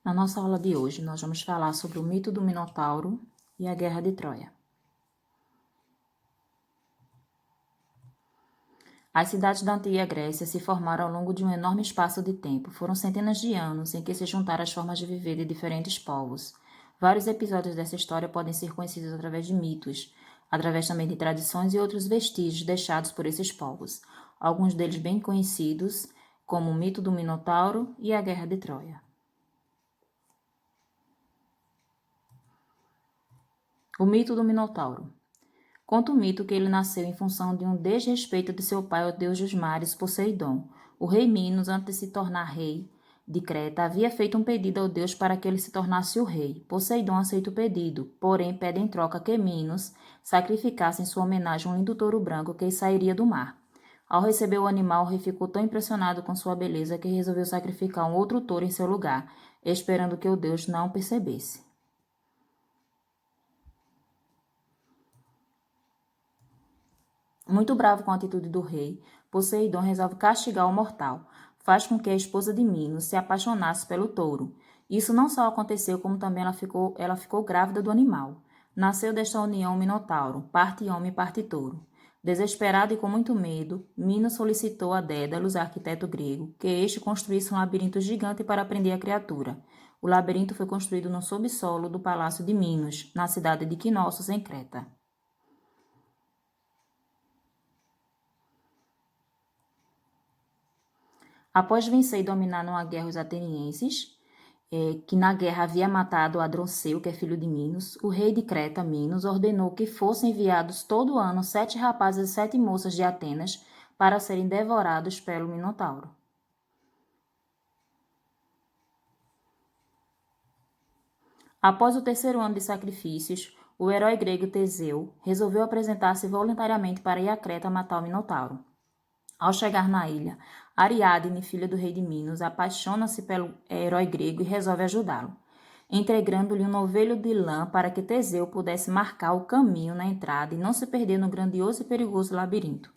Na nossa aula de hoje, nós vamos falar sobre o mito do Minotauro e a Guerra de Troia. As cidades da antiga Grécia se formaram ao longo de um enorme espaço de tempo. Foram centenas de anos em que se juntaram as formas de viver de diferentes povos. Vários episódios dessa história podem ser conhecidos através de mitos, através também de tradições e outros vestígios deixados por esses povos. Alguns deles bem conhecidos, como o mito do Minotauro e a Guerra de Troia. O mito do Minotauro. Conta o mito que ele nasceu em função de um desrespeito de seu pai, o deus dos mares, Poseidon. O rei Minos, antes de se tornar rei de Creta, havia feito um pedido ao deus para que ele se tornasse o rei. Poseidon aceita o pedido, porém pede em troca que Minos sacrificasse em sua homenagem um lindo touro branco que sairia do mar. Ao receber o animal, o rei ficou tão impressionado com sua beleza que resolveu sacrificar um outro touro em seu lugar, esperando que o deus não percebesse. Muito bravo com a atitude do rei, Poseidon resolve castigar o mortal. Faz com que a esposa de Minos se apaixonasse pelo touro. Isso não só aconteceu, como também ela ficou grávida do animal. Nasceu desta união o Minotauro, parte homem e parte touro. Desesperado e com muito medo, Minos solicitou a Dédalus, arquiteto grego, que este construísse um labirinto gigante para prender a criatura. O labirinto foi construído no subsolo do palácio de Minos, na cidade de Knossos, em Creta. Após vencer e dominar numa guerra os atenienses, que na guerra havia matado Adronceu, que é filho de Minos, o rei de Creta, Minos, ordenou que fossem enviados todo ano 7 rapazes e 7 moças de Atenas para serem devorados pelo Minotauro. Após o terceiro ano de sacrifícios, o herói grego Teseu resolveu apresentar-se voluntariamente para ir a Creta matar o Minotauro. Ao chegar na ilha, Ariadne, filha do rei de Minos, apaixona-se pelo herói grego e resolve ajudá-lo, entregando-lhe um novelho de lã para que Teseu pudesse marcar o caminho na entrada e não se perder no grandioso e perigoso labirinto.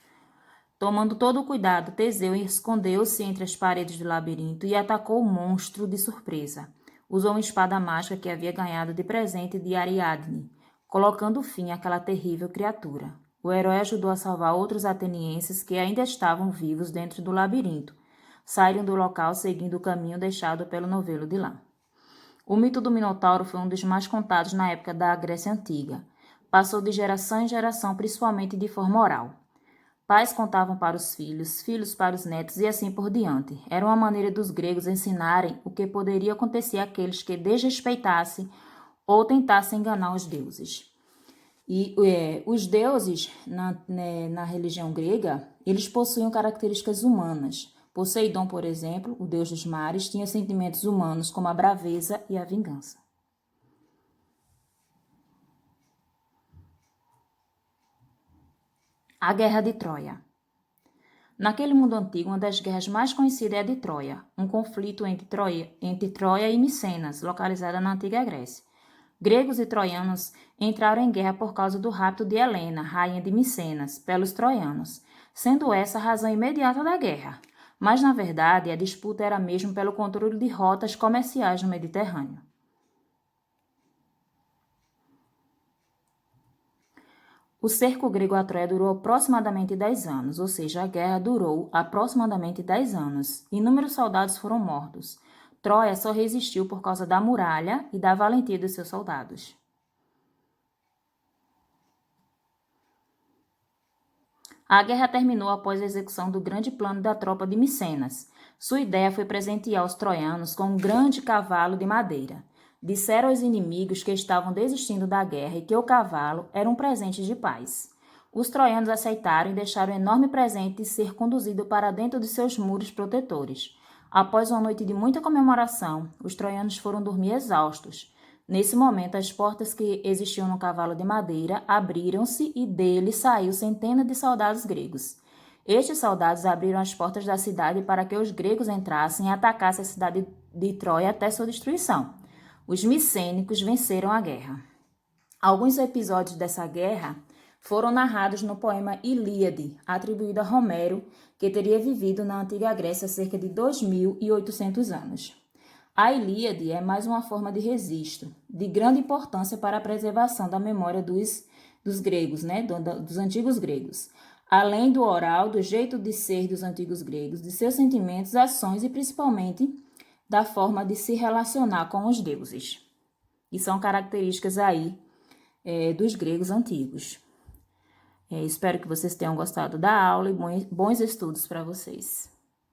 Tomando todo o cuidado, Teseu escondeu-se entre as paredes do labirinto e atacou o monstro de surpresa. Usou uma espada mágica que havia ganhado de presente de Ariadne, colocando fim àquela terrível criatura. O herói ajudou a salvar outros atenienses que ainda estavam vivos dentro do labirinto. Saíram do local seguindo o caminho deixado pelo novelo de lã. O mito do Minotauro foi um dos mais contados na época da Grécia Antiga. Passou de geração em geração, principalmente de forma oral. Pais contavam para os filhos, filhos para os netos e assim por diante. Era uma maneira dos gregos ensinarem o que poderia acontecer àqueles que desrespeitassem ou tentassem enganar os deuses. E os deuses, na religião grega, eles possuíam características humanas. Poseidon, por exemplo, o deus dos mares, tinha sentimentos humanos como a braveza e a vingança. A Guerra de Troia. Naquele mundo antigo, uma das guerras mais conhecidas é a de Troia, um conflito entre Troia e Micenas, localizada na antiga Grécia. Gregos e troianos entraram em guerra por causa do rapto de Helena, rainha de Micenas, pelos troianos, sendo essa a razão imediata da guerra. Mas, na verdade, a disputa era mesmo pelo controle de rotas comerciais no Mediterrâneo. O cerco grego a Troia durou aproximadamente 10 anos, ou seja, a guerra durou aproximadamente 10 anos. Inúmeros soldados foram mortos. Troia só resistiu por causa da muralha e da valentia dos seus soldados. A guerra terminou após a execução do grande plano da tropa de Micenas. Sua ideia foi presentear os troianos com um grande cavalo de madeira. Disseram aos inimigos que estavam desistindo da guerra e que o cavalo era um presente de paz. Os troianos aceitaram e deixaram um enorme presente ser conduzido para dentro de seus muros protetores. Após uma noite de muita comemoração, os troianos foram dormir exaustos. Nesse momento, as portas que existiam no cavalo de madeira abriram-se e dele saiu centenas de soldados gregos. Estes soldados abriram as portas da cidade para que os gregos entrassem e atacassem a cidade de Troia até sua destruição. Os micênicos venceram a guerra. Alguns episódios dessa guerra foram narrados no poema Ilíade, atribuído a Homero, que teria vivido na antiga Grécia há cerca de 2.800 anos. A Ilíade é mais uma forma de registro, de grande importância para a preservação da memória dos gregos, né, dos antigos gregos. Além do oral, do jeito de ser dos antigos gregos, de seus sentimentos, ações e principalmente da forma de se relacionar com os deuses. E são características aí dos gregos antigos. Espero que vocês tenham gostado da aula e bons estudos para vocês.